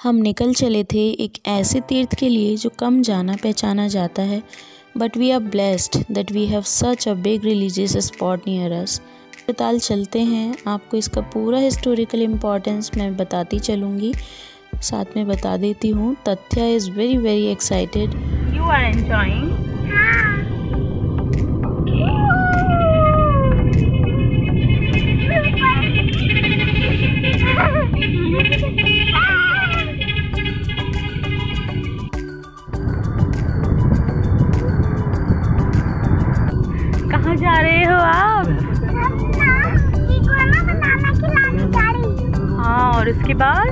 हम निकल चले थे एक ऐसे तीर्थ के लिए जो कम जाना पहचाना जाता है, but we are blessed that we have such a big religious spot near us. Nainital चलते हैं, आपको इसका पूरा हिस्टोरिकल इम्पोर्टेंस मैं बताती चलूँगी, साथ में बता देती हूँ Tathya is very very excited. You are enjoying? कहाँ जा रहे हो आप? हाँ, और उसके बाद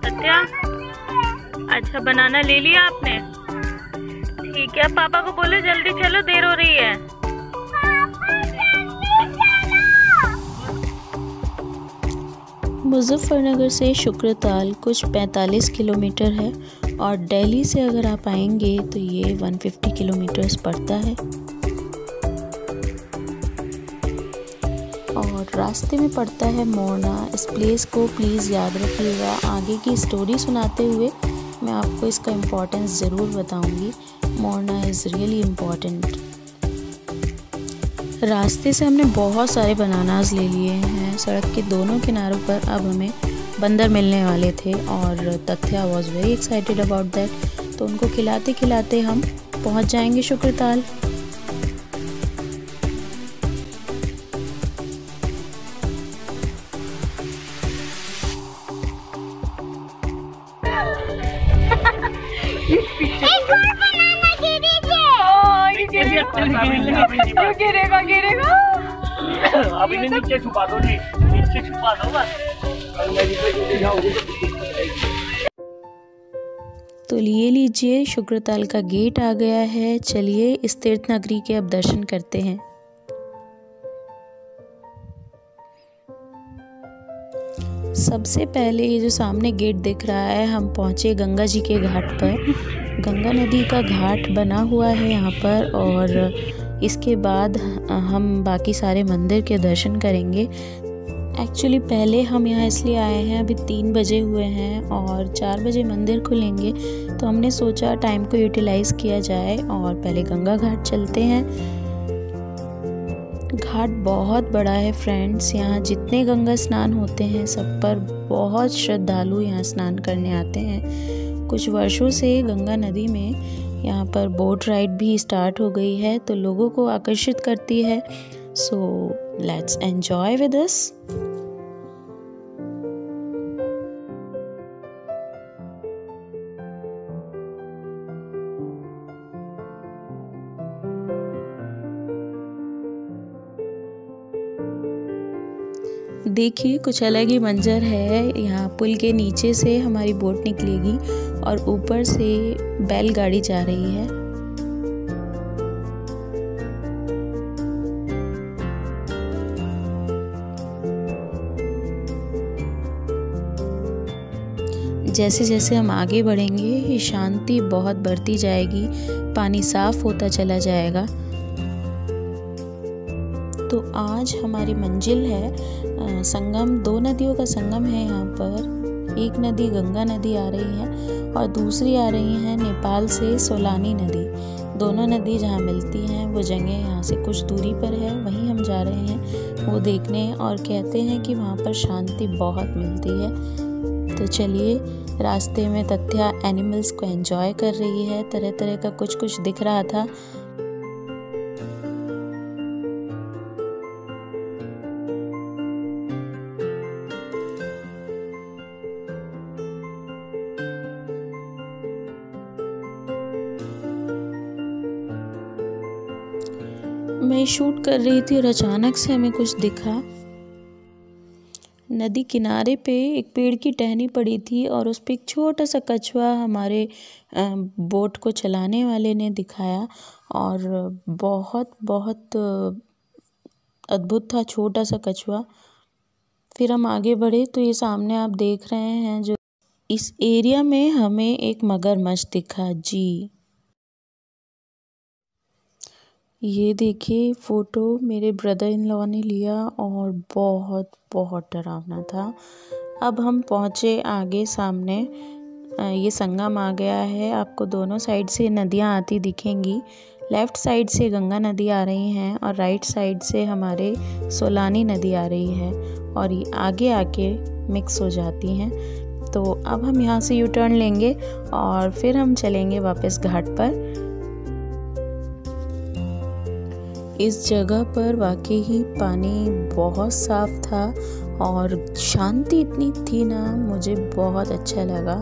सत्या, अच्छा बनाना ले लिया आपने? ठीक है, पापा को बोलो जल्दी चलो, देर हो रही है। मुजफ्फरनगर से शुक्रताल कुछ 45 किलोमीटर है और दिल्ली से अगर आप आएंगे तो ये 150 किलोमीटर्स पड़ता है। और रास्ते में पड़ता है मोरना। इस प्लेस को प्लीज़ याद रखिएगा। आगे की स्टोरी सुनाते हुए मैं आपको इसका इम्पोर्टेंस ज़रूर बताऊंगी। Morna is really important. रास्ते से हमने बहुत सारे बनानास ले लिए हैं। सड़क के दोनों किनारों पर अब हमें बंदर मिलने वाले थे और Tathya was very excited about that. तो उनको खिलाते खिलाते हम पहुंच जाएंगे शुक्रताल। गिरेगा गिरेगा। अभी नीचे छुपा दो जी, नीचे छुपा दो बस। तो ये लीजिए, शुक्रताल का गेट आ गया है। चलिए इस तीर्थ नगरी के अब दर्शन करते हैं। सबसे पहले ये जो सामने गेट दिख रहा है, हम पहुँचे गंगा जी के घाट पर। गंगा नदी का घाट बना हुआ है यहाँ पर और इसके बाद हम बाकी सारे मंदिर के दर्शन करेंगे। एक्चुअली पहले हम यहाँ इसलिए आए हैं, अभी 3 बजे हुए हैं और 4 बजे मंदिर खुलेंगे, तो हमने सोचा टाइम को यूटिलाइज़ किया जाए और पहले गंगा घाट चलते हैं। घाट बहुत बड़ा है फ्रेंड्स। यहाँ जितने गंगा स्नान होते हैं सब पर बहुत श्रद्धालु यहाँ स्नान करने आते हैं। कुछ वर्षों से गंगा नदी में यहाँ पर बोट राइड भी स्टार्ट हो गई है, तो लोगों को आकर्षित करती है। So let's enjoy with us. देखिए कुछ अलग ही मंजर है। यहाँ पुल के नीचे से हमारी बोट निकलेगी और ऊपर से बैलगाड़ी जा रही है। जैसे जैसे हम आगे बढ़ेंगे शांति बहुत बढ़ती जाएगी, पानी साफ होता चला जाएगा। तो आज हमारी मंजिल है संगम। 2 नदियों का संगम है यहाँ पर। एक नदी गंगा नदी आ रही है और दूसरी आ रही है नेपाल से सोलानी नदी। दोनों नदी जहाँ मिलती हैं वो जगह यहाँ से कुछ दूरी पर है, वहीं हम जा रहे हैं वो देखने। और कहते हैं कि वहाँ पर शांति बहुत मिलती है। तो चलिए, रास्ते में तथ्या एनिमल्स को एंजॉय कर रही है। तरह तरह का कुछ कुछ दिख रहा था। मैं शूट कर रही थी और अचानक से हमें कुछ दिखा। नदी किनारे पे एक पेड़ की टहनी पड़ी थी और उस पे एक छोटा सा कछुआ हमारे बोट को चलाने वाले ने दिखाया और बहुत बहुत अद्भुत था छोटा सा कछुआ। फिर हम आगे बढ़े तो ये सामने आप देख रहे हैं जो इस एरिया में हमें एक मगरमच्छ दिखा जी। ये देखिए फ़ोटो मेरे ब्रदर इन लॉ ने लिया और बहुत बहुत डरावना था। अब हम पहुँचे आगे सामने, ये संगम आ गया है। आपको दोनों साइड से नदियाँ आती दिखेंगी। लेफ़्ट साइड से गंगा नदी आ रही हैं और राइट साइड से हमारे सोलानी नदी आ रही है और ये आगे आके मिक्स हो जाती हैं। तो अब हम यहाँ से यू टर्न लेंगे और फिर हम चलेंगे वापस घाट पर। इस जगह पर वाकई ही पानी बहुत साफ़ था और शांति इतनी थी ना, मुझे बहुत अच्छा लगा।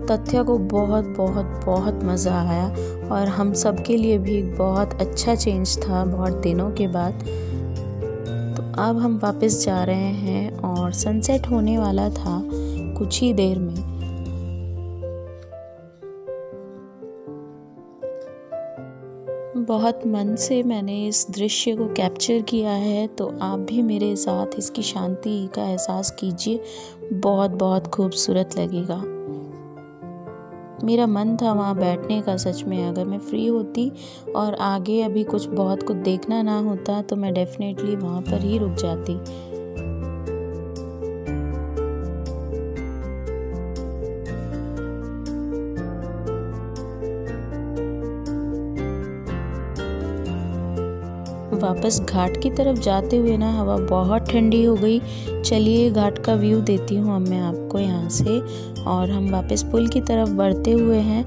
तथ्या को बहुत बहुत बहुत मज़ा आया और हम सब के लिए भी एक बहुत अच्छा चेंज था बहुत दिनों के बाद। तो अब हम वापस जा रहे हैं और सनसेट होने वाला था कुछ ही देर में। बहुत मन से मैंने इस दृश्य को कैप्चर किया है, तो आप भी मेरे साथ इसकी शांति का एहसास कीजिए। बहुत बहुत खूबसूरत लगेगा। मेरा मन था वहाँ बैठने का सच में। अगर मैं फ्री होती और आगे अभी बहुत कुछ देखना ना होता तो मैं डेफिनेटली वहाँ पर ही रुक जाती। वापस घाट की तरफ जाते हुए ना हवा बहुत ठंडी हो गई। चलिए घाट का व्यू देती हूँ अब मैं आपको यहाँ से। और हम वापस पुल की तरफ बढ़ते हुए हैं।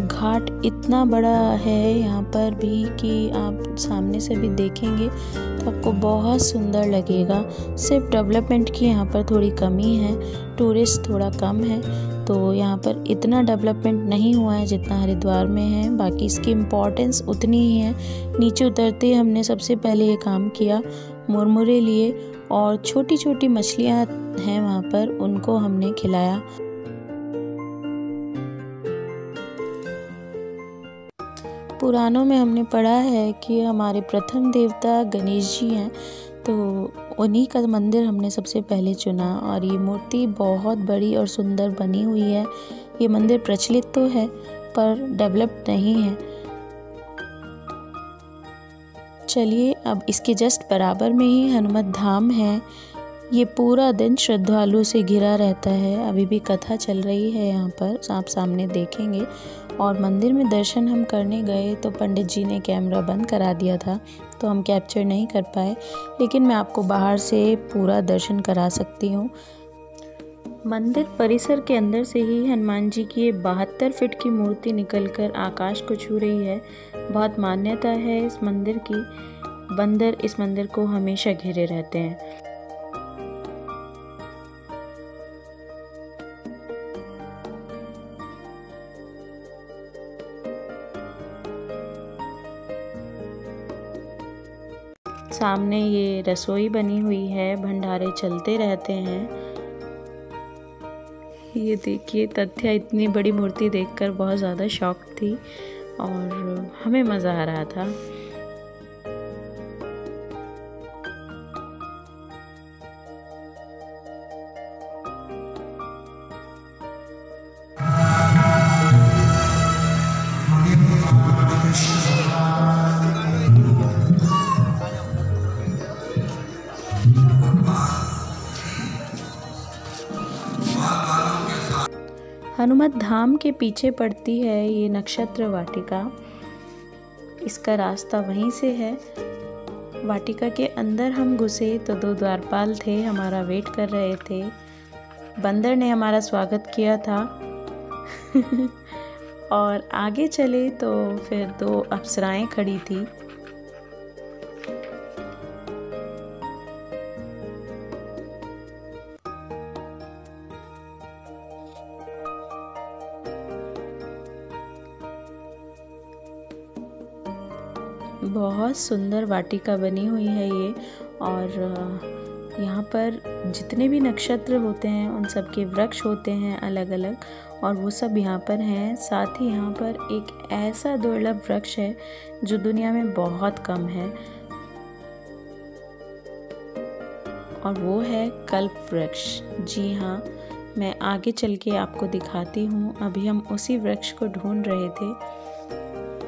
घाट इतना बड़ा है यहाँ पर भी कि आप सामने से भी देखेंगे तो आपको बहुत सुंदर लगेगा। सिर्फ डेवलपमेंट की यहाँ पर थोड़ी कमी है, टूरिस्ट थोड़ा कम है, तो यहाँ पर इतना डेवलपमेंट नहीं हुआ है जितना हरिद्वार में है। बाकी इसकी इम्पोर्टेंस उतनी ही है। नीचे उतरते हमने सबसे पहले ये काम किया, मुरमुरे लिए और छोटी छोटी मछलियाँ हैं वहाँ पर, उनको हमने खिलाया। पुराणों में हमने पढ़ा है कि हमारे प्रथम देवता गणेश जी हैं, तो उन्हीं का मंदिर हमने सबसे पहले चुना। और ये मूर्ति बहुत बड़ी और सुंदर बनी हुई है। ये मंदिर प्रचलित तो है पर डेवलप नहीं है। चलिए अब इसके जस्ट बराबर में ही हनुमत धाम है। ये पूरा दिन श्रद्धालुओं से घिरा रहता है। अभी भी कथा चल रही है यहाँ पर, आप सामने देखेंगे। और मंदिर में दर्शन हम करने गए तो पंडित जी ने कैमरा बंद करा दिया था, तो हम कैप्चर नहीं कर पाए, लेकिन मैं आपको बाहर से पूरा दर्शन करा सकती हूँ। मंदिर परिसर के अंदर से ही हनुमान जी की 72 फीट की मूर्ति निकलकर आकाश को छू रही है। बहुत मान्यता है इस मंदिर की। बंदर इस मंदिर को हमेशा घेरे रहते हैं। सामने ये रसोई बनी हुई है, भंडारे चलते रहते हैं। ये देखिए तथ्या इतनी बड़ी मूर्ति देखकर बहुत ज़्यादा शॉक थी और हमें मज़ा आ रहा था। हनुमत धाम के पीछे पड़ती है ये नक्षत्र वाटिका। इसका रास्ता वहीं से है। वाटिका के अंदर हम घुसे तो 2 द्वारपाल थे, हमारा वेट कर रहे थे। बंदर ने हमारा स्वागत किया था और आगे चले तो फिर 2 अप्सराएं खड़ी थी। बहुत सुंदर वाटिका बनी हुई है ये। और यहाँ पर जितने भी नक्षत्र होते हैं उन सब के वृक्ष होते हैं अलग अलग, और वो सब यहाँ पर हैं। साथ ही यहाँ पर एक ऐसा दुर्लभ वृक्ष है जो दुनिया में बहुत कम है, और वो है कल्प वृक्ष। जी हाँ, मैं आगे चल के आपको दिखाती हूँ। अभी हम उसी वृक्ष को ढूंढ रहे थे।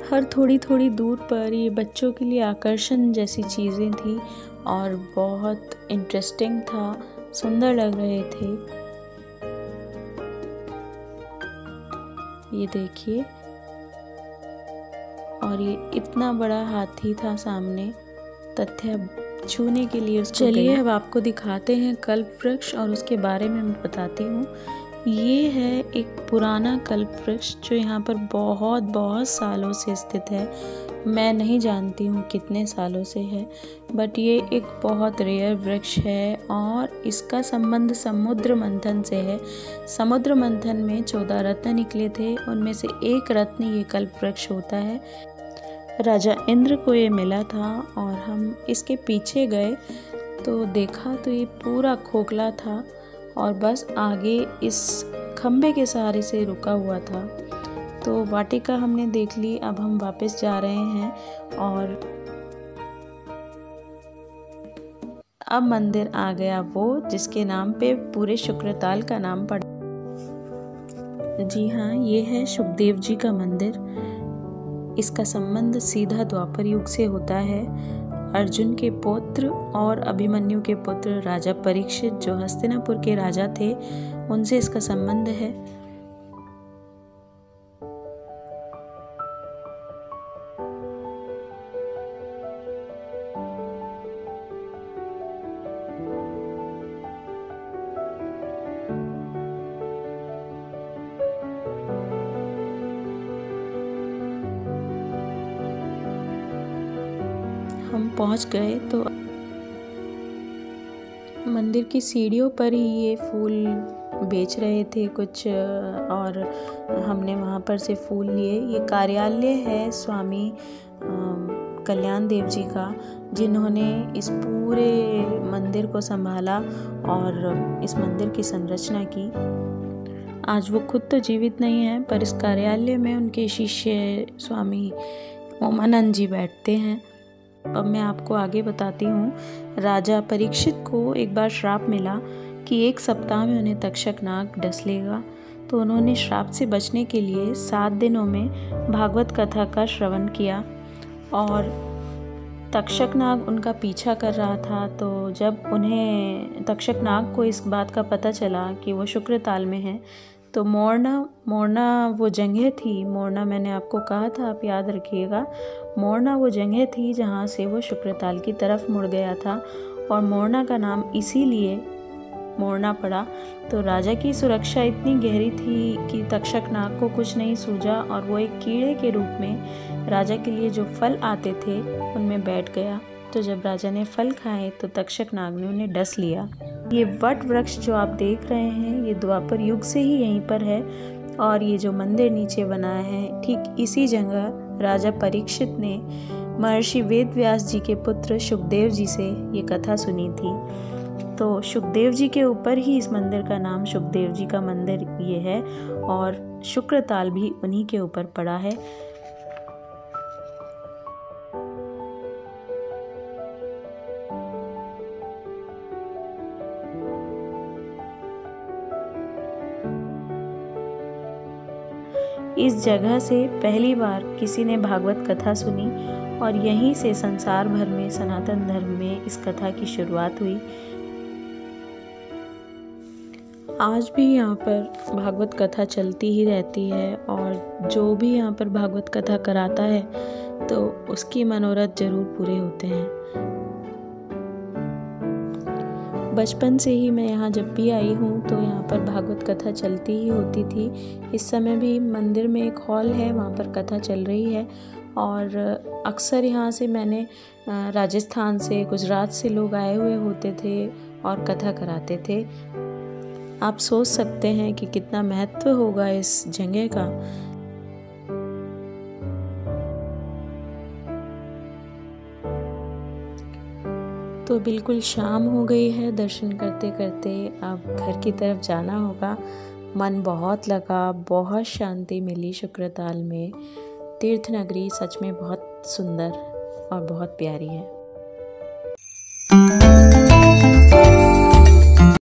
हर थोड़ी थोड़ी दूर पर ये बच्चों के लिए आकर्षण जैसी चीज़ें थी और बहुत इंटरेस्टिंग था, सुंदर लग रहे थे। ये देखिए, और ये इतना बड़ा हाथी था सामने, तथ्य छूने के लिए उसको। चलिए अब आपको दिखाते हैं कल्प वृक्ष और उसके बारे में मैं बताती हूँ। ये है एक पुराना कल्प वृक्ष जो यहाँ पर बहुत बहुत सालों से स्थित है। मैं नहीं जानती हूँ कितने सालों से है, बट ये एक बहुत रेयर वृक्ष है और इसका संबंध समुद्र मंथन से है। समुद्र मंथन में 14 रत्न निकले थे, उनमें से एक रत्न ये कल्प वृक्ष होता है। राजा इंद्र को ये मिला था और हम इसके पीछे गए तो देखा तो ये पूरा खोखला था और बस आगे इस खम्भे के सहारे से रुका हुआ था। तो वाटिका हमने देख ली। अब हम वापस जा रहे हैं और अब मंदिर आ गया वो जिसके नाम पे पूरे शुक्रताल का नाम पड़ा। जी हाँ, ये है सुखदेव जी का मंदिर। इसका संबंध सीधा द्वापर युग से होता है। अर्जुन के पुत्र और अभिमन्यु के पुत्र राजा परीक्षित जो हस्तिनापुर के राजा थे, उनसे इसका संबंध है। हम पहुंच गए तो मंदिर की सीढ़ियों पर ही ये फूल बेच रहे थे कुछ, और हमने वहाँ पर से फूल लिए। ये कार्यालय है स्वामी कल्याण देव जी का, जिन्होंने इस पूरे मंदिर को संभाला और इस मंदिर की संरचना की। आज वो खुद तो जीवित नहीं है, पर इस कार्यालय में उनके शिष्य स्वामी ओमानंद जी बैठते हैं। अब मैं आपको आगे बताती हूँ। राजा परीक्षित को एक बार श्राप मिला कि 1 सप्ताह में उन्हें तक्षक नाग डस लेगा, तो उन्होंने श्राप से बचने के लिए 7 दिनों में भागवत कथा का श्रवण किया और तक्षक नाग उनका पीछा कर रहा था। तो जब उन्हें तक्षक नाग को इस बात का पता चला कि वो शुक्रताल में है, तो मोरना वो जगह थी। मोरना मैंने आपको कहा था, आप याद रखिएगा। मोरना वो जगह थी जहाँ से वो शुक्रताल की तरफ मुड़ गया था और मोरना का नाम इसीलिए मोरना पड़ा। तो राजा की सुरक्षा इतनी गहरी थी कि तक्षक नाग को कुछ नहीं सूझा और वो एक कीड़े के रूप में राजा के लिए जो फल आते थे उनमें बैठ गया। तो जब राजा ने फल खाए तो तक्षक नाग ने उन्हें डस लिया। ये वट वृक्ष जो आप देख रहे हैं, ये द्वापर युग से ही यहीं पर है और ये जो मंदिर नीचे बना है, ठीक इसी जगह राजा परीक्षित ने महर्षि वेदव्यास जी के पुत्र सुखदेव जी से ये कथा सुनी थी। तो सुखदेव जी के ऊपर ही इस मंदिर का नाम सुखदेव जी का मंदिर ये है और शुक्रताल भी उन्हीं के ऊपर पड़ा है। इस जगह से पहली बार किसी ने भागवत कथा सुनी और यहीं से संसार भर में सनातन धर्म में इस कथा की शुरुआत हुई। आज भी यहाँ पर भागवत कथा चलती ही रहती है और जो भी यहाँ पर भागवत कथा कराता है तो उसकी मनोरथ जरूर पूरे होते हैं। बचपन से ही मैं यहाँ जब भी आई हूँ तो यहाँ पर भागवत कथा चलती ही होती थी। इस समय भी मंदिर में एक हॉल है, वहाँ पर कथा चल रही है और अक्सर यहाँ से मैंने राजस्थान से, गुजरात से लोग आए हुए होते थे और कथा कराते थे। आप सोच सकते हैं कि कितना महत्व होगा इस जगह का। तो बिल्कुल शाम हो गई है। दर्शन करते करते अब घर की तरफ जाना होगा। मन बहुत लगा, बहुत शांति मिली शुक्रताल में। तीर्थ नगरी सच में बहुत सुंदर और बहुत प्यारी है।